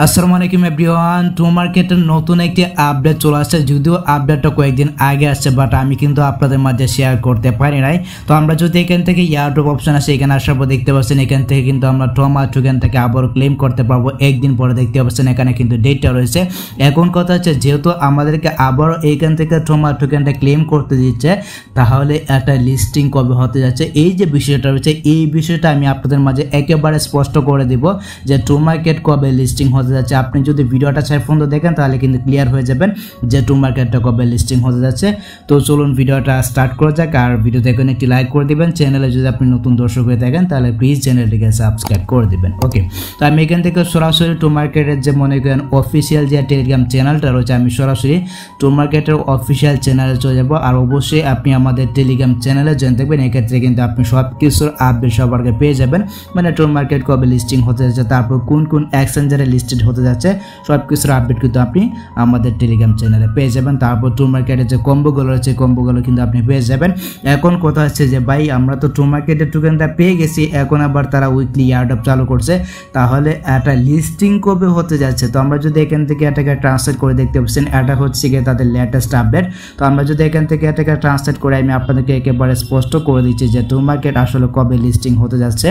আসসালামু আলাইকুম everyone, two মার্কেটের নতুন একটি আপডেট চলে আসছে। যদিও আপডেটটা কয়েকদিন আগে আসছে, বাট আমি কিন্তু আপনাদের মাঝে শেয়ার করতে পারি নাই। তো আমরা যদি এখান থেকে ইয়ারড্রপ অপশন আছে, এখানে আসার পর দেখতে পাচ্ছেন এখান থেকে কিন্তু আমরা ট্রমা টোকেন থেকে আবারও ক্লেম করতে পারবো একদিন পরে। দেখতে পাচ্ছেন এখানে কিন্তু ডেটটা রয়েছে। এখন কথা হচ্ছে, যেহেতু আমাদেরকে আবারও এইখান থেকে ট্রমা টোকেনটা ক্লেম করতে দিচ্ছে, তাহলে একটা লিস্টিং কবে হতে যাচ্ছে, এই যে বিষয়টা রয়েছে, এই বিষয়টা আমি আপনাদের মাঝে একেবারে স্পষ্ট করে দিব যে টু মার্কেট কবে লিস্টিং হতে যাচ্ছে। আপনি যদি ভিডিওটা শেষ পর্যন্ত দেখেন তাহলে কিন্তু ক্লিয়ার হয়ে যাবেন যে টু মার্কেটটা কবে লিস্টিং হতে যাচ্ছে। তো চলুন ভিডিওটা স্টার্ট করা যাক। আর ভিডিও দেখুন একটি লাইক করে দিবেন। চ্যানেলে যদি আপনি নতুন দর্শক হয়ে থাকেন তাহলে প্লিজ চ্যানেলটিকে সাবস্ক্রাইব করে দিবেন। ওকে, তো আমি এখান থেকে সরাসরি টু মার্কেটের যে মনে করেন অফিসিয়াল যে টেলিগ্রাম চ্যানেলটা রয়েছে, আমি সরাসরি টু মার্কেটের অফিসিয়াল চ্যানেলে চলে যাব। আর অবশ্যই আপনি আমাদের টেলিগ্রাম চ্যানেলে জয়েন থাকবেন। এক্ষেত্রে কিন্তু আপনি সব কিছুর আপডেট সবার আগে পেয়ে যাবেন, মানে টু মার্কেট কবে লিস্টিং হতে যাচ্ছে, তারপর কোন কোন এক্সচেঞ্জারে লিস্টেড হতে যাচ্ছে, সব কিছুর আপডেট কিন্তু আপনি আমাদের টেলিগ্রাম চ্যানেলে পেয়ে যাবেন। তারপর টু মার্কেটের যে কম্বোগুলো রয়েছে, কম্বোগুলো কিন্তু আপনি পেয়ে যাবেন। এখন কথা হচ্ছে যে ভাই, আমরা তো টু মার্কেটের টোকেনটা পেয়ে গেছি, এখন আবার তারা উইকলি ইয়ারড্রপ চালু করছে, তাহলে একটা লিস্টিং কবে হতে যাচ্ছে। তো আমরা যদি এখান থেকে এটাকে ট্রান্সলেট করে দেখতে পাচ্ছেন, এটা হচ্ছে গিয়ে তাদের লেটেস্ট আপডেট। তো আমরা যদি এখান থেকে এটাকে ট্রান্সলেট করে আমি আপনাদেরকে একেবারে স্পষ্ট করে দিচ্ছি যে টু মার্কেট আসলে কবে লিস্টিং হতে যাচ্ছে।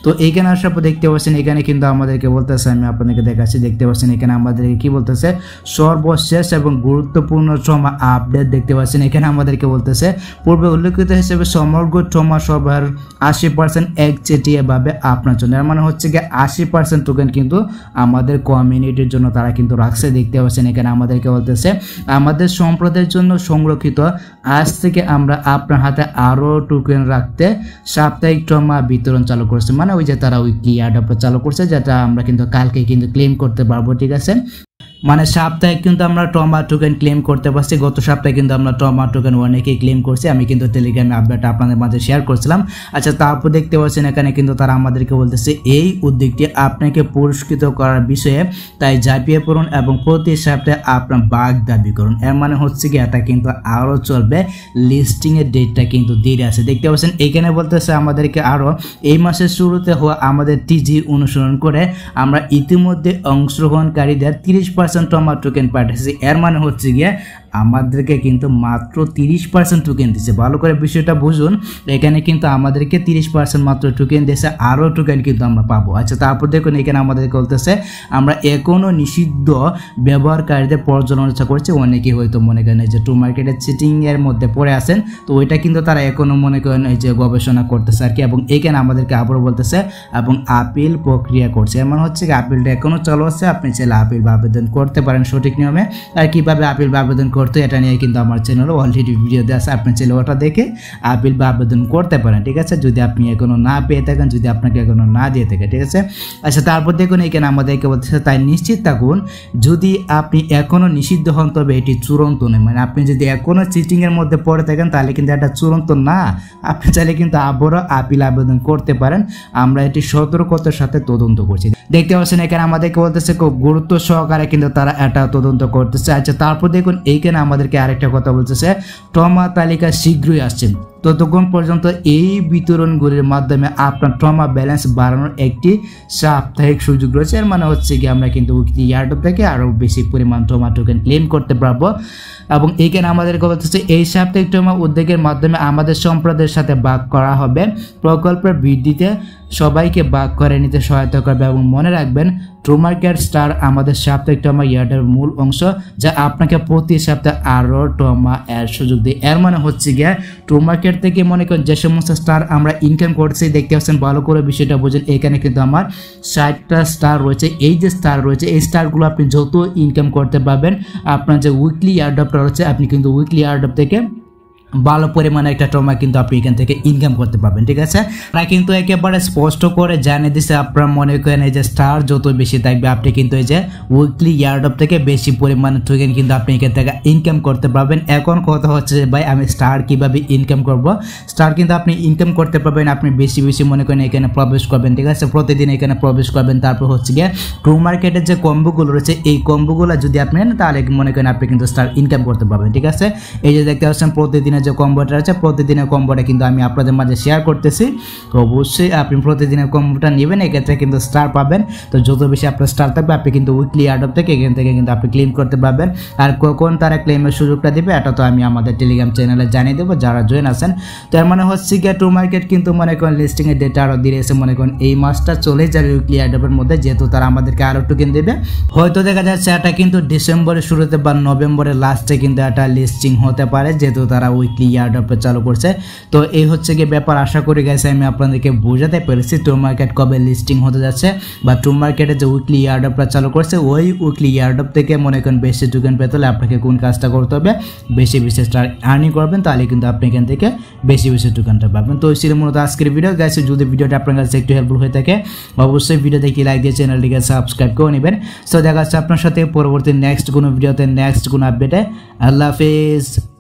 তো এইখানে আসার পর দেখতে পাচ্ছেন এখানে কিন্তু আমাদেরকে বলতেছে, আমি আপনাদেরকে দেখাচ্ছি, দেখতে পাচ্ছেন এখানে আমাদেরকে কি বলতেছে, সর্বশেষ এবং গুরুত্বপূর্ণ ট্রমা আপডেট। দেখতে পাচ্ছেন এখানে আমাদেরকে বলতেছে, পূর্বে উল্লেখিত হিসেবে সমগ্র ট্রমা সবার 80% একচেটিয়াভাবে আপনার জন্য। এর মানে হচ্ছে কি 80% টোকেন কিন্তু আমাদের কমিউনিটির জন্য তারা কিন্তু রাখছে। দেখতে পাচ্ছেন এখানে আমাদেরকে বলতেছে, আমাদের সম্প্রদায়ের জন্য সংরক্ষিত, আজ থেকে আমরা আপনার হাতে আরও টোকেন রাখতে সাপ্তাহিক ট্রমা বিতরণ চালু করছে। মানে ওই যে তারা উইকলি ইয়ারড্রপ চালু করছে, যেটা আমরা কিন্তু কালকে কিন্তু ক্লেম করতে পারবো। ঠিক আছে, মানে সপ্তাহে কিন্তু আমরা ট্রমা টোকেন ক্লেম করতে পারছি। গত সপ্তাহে কিন্তু আমরা ট্রমা টোকেন অনেকেই ক্লেম করছি, আমি কিন্তু টেলিগ্রামে আপডেট আপনাদের মাঝে শেয়ার করছিলাম। আচ্ছা, তারপর দেখতে পাচ্ছেন এখানে কিন্তু তারা আমাদেরকে বলতেছে, এই উদ্যোগটি আপনাকে পুরস্কৃত করার বিষয়ে, তাই ঝাঁপিয়ে পড়ুন এবং প্রতি সপ্তাহে আপনার বাগ দাবি করুন। এর মানে হচ্ছে কি এটা কিন্তু আরও চলবে, লিস্টিংয়ের ডেটটা কিন্তু দেরি আছে। দেখতে পাচ্ছেন এখানে বলতেছে আমাদেরকে আরও এই মাসের শুরুতে হওয়া আমাদের টিজি অনুসরণ করে আমরা ইতিমধ্যে অংশগ্রহণকারীদের 30% ট্রমা টোকেন পাঠিয়েছি। এর মানে হচ্ছে গিয়ে আমাদেরকে কিন্তু মাত্র 30% টোকেন দিচ্ছে। ভালো করে বিষয়টা বুঝুন, এখানে কিন্তু আমাদেরকে 30% মাত্র টোকেন দিয়েছে, আরও টোকেন কিন্তু আমরা পাবো। আচ্ছা, তারপর দেখুন এখানে আমাদেরকে বলতেছে, আমরা এখনও নিষিদ্ধ ব্যবহারকারীদের পর্যালোচনা করছি। অনেকেই হয়তো মনে করেন যে টু মার্কেটের চিটিংয়ের মধ্যে পড়ে আছেন, তো ওইটা কিন্তু তারা এখনও মনে করেন এই যে গবেষণা করতেছে আর কি। এবং এখানে আমাদেরকে আবারও বলতেছে এবং আপিল প্রক্রিয়া করছে। এমন হচ্ছে কি আপিলটা এখনও চালু আছে, আপনি চাইলে আপিল বা আবেদন করতে পারেন সঠিক নিয়মে। আর কীভাবে আপিল বা আবেদন করতে, এটা নিয়ে কিন্তু আমার চ্যানেলে অলরেডি ভিডিও দেওয়া আছে, আপনি চাইলে ওটা দেখে আপিল বা আবেদন করতে পারেন। ঠিক আছে, যদি আপনি এখনো না পেয়ে থাকেন, যদি আপনাকে এখনো না দিয়ে থাকে। ঠিক আছে, আচ্ছা, তারপর দেখুন এখানে আমাদেরকে বলতেছে, তাই নিশ্চিত থাকুন যদি আপনি এখনো নিষিদ্ধ হন তবে এটি চূড়ান্ত নয়। মানে আপনি যদি এখনো চিটিংয়ের মধ্যে পড়ে থাকেন তাহলে কিন্তু এটা চূড়ান্ত না, আপনি চাইলে কিন্তু আবারও আপিল আবেদন করতে পারেন। আমরা এটি সতর্কতার সাথে তদন্ত করছি। দেখতে পাচ্ছেন এখানে আমাদেরকে বলতেছে খুব গুরুত্ব সহকারে কিন্তু তারা এটা তদন্ত করতেছে। আচ্ছা, তারপর দেখুন এইখানে আমাদেরকে আরেকটা কথা বলতেছে, ট্রমা তালিকা শীঘ্রই আসছে, ততক্ষণ পর্যন্ত এই বিতরণগুলির মাধ্যমে আপনার ট্রমা ব্যালেন্স বাড়ানোর একটি সাপ্তাহিক সুযোগ রয়েছে। এর মানে হচ্ছে কি আমরা কিন্তু উইকলি ইয়ারড্রপ থেকে আরও বেশি পরিমাণ ট্রমা টোকেন ক্লেম করতে পারবো। এবং এইখানে আমাদেরকে বলতেছে, এই সাপ্তাহিক ট্রমা উদ্যোগের মাধ্যমে আমাদের সম্প্রদায়ের সাথে ভাগ করা হবে, প্রকল্পের বৃদ্ধিতে সবাইকে ভাগ করে নিতে সহায়তা করবে। এবং মনে রাখবেন, টু মার্কেট স্টার আমাদের সাপ্তাহিক ট্রমা ইয়ার্ডের মূল অংশ, যা আপনাকে প্রতি সপ্তাহে আরও ট্রমা এর সুযোগ দেয়। এর মানে হচ্ছে গিয়ে টু মার্কেট থেকে মনে করেন যে সমস্ত স্টার আমরা ইনকাম করছি, দেখতে পাচ্ছেন, ভালো করে বিষয়টা বুঝেন। এখানে কিন্তু আমার 60টা স্টার রয়েছে। এই যে স্টার রয়েছে, এই স্টারগুলো আপনি যত ইনকাম করতে পারবেন, আপনার যে উইকলি ইয়ারড্রপটা রয়েছে, আপনি কিন্তু উইকলি ইয়ারড্রপ থেকে ভালো পরিমাণে একটা ট্রমা কিন্তু আপনি এখান থেকে ইনকাম করতে পারবেন। ঠিক আছে, তারা কিন্তু একেবারে স্পষ্ট করে জানিয়ে দিচ্ছে, আপনার মনে করেন এই যে স্টার যত বেশি থাকবে, আপনি কিন্তু এই যে উইকলি ইয়ারড্রপ থেকে বেশি পরিমাণে টোকেন কিন্তু আপনি এখান থেকে ইনকাম করতে পারবেন। এখন কথা হচ্ছে যে ভাই, আমি স্টার কিভাবে ইনকাম করব। স্টার কিন্তু আপনি ইনকাম করতে পারবেন, আপনি বেশি বেশি মনে করেন এখানে প্রবেশ করবেন। ঠিক আছে, প্রতিদিন এখানে প্রবেশ করবেন। তারপর হচ্ছে গিয়ে টু মার্কেটের যে কম্বোগুলো রয়েছে, এই কম্বোগুলো যদি আপনি নেন তাহলে মনে করেন আপনি কিন্তু স্টার ইনকাম করতে পারবেন। ঠিক আছে, এই যে দেখতে পাচ্ছেন প্রতিদিনের যে কম্বোটা আছে প্রতিদিনের কম্বোটা কিন্তু আমি আপনাদের মাঝে শেয়ার করতেছি। তো অবশ্যই আপনি প্রতিদিনের কম্বোটা নেবেন, এক্ষেত্রে কিন্তু স্টার পাবেন। তো যত বেশি আপনার স্টার থাকবে আপনি কিন্তু উইকলি এয়ারড্রপ থেকে এখান থেকে কিন্তু আপনি ক্লেম করতে পারবেন। আর কখন তারা ক্লেমের সুযোগটা দেবে এটা তো আমি আমাদের টেলিগ্রাম চ্যানেলে জানিয়ে দেবো যারা জয়েন আছেন। তো এর মানে হচ্ছে গিয়ে টু মার্কেট কিন্তু মনে করেন লিস্টিংয়ের ডেটা আরও দিয়েছে, মনে করেন এই মাসটা চলে যাবে উইকলি এয়ারড্রপের মধ্যে, যেহেতু তারা আমাদেরকে আরও টোকেন দেবে। হয়তো দেখা যাচ্ছে এটা কিন্তু ডিসেম্বরের শুরুতে বা নভেম্বরের লাস্টে কিন্তু এটা লিস্টিং হতে পারে, যেহেতু তারা উইকলি এয়ারড্রপে চালু করছে। তো এই হচ্ছে গিয়ে ব্যাপার। আশা করি গেছে আমি আপনাদেরকে বোঝাতে পেরেছি টু মার্কেট কবে লিস্টিং হতে যাচ্ছে, বা টু মার্কেটে যে উইকলি এয়ারড্রপটা চালু করছে ওই উইকলি এয়ারড্রপ থেকে মনে করেন বেশি টোকেন পেতে হলে আপনাকে কোন কাজটা করতে হবে, বেশি বেশি স্টার আর্নিং করবেন, তাহলে কিন্তু আপনি এখান থেকে বেশি বেশি টোকেনটা পাবেন। তো ছিল মূলত আজকের ভিডিও গাইস। যদি ভিডিওটা আপনার কাছে একটু হেল্পফুল হয়ে থাকে অবশ্যই ভিডিও দেখে লাইক দিয়ে চ্যানেলটিকে সাবস্ক্রাইব করে নেবেন। সো দেখা যাচ্ছে আপনার সাথে পরবর্তী নেক্সট কোনো ভিডিওতে নেক্সট কোনো আপডেটে। আল্লাহ হাফেজ।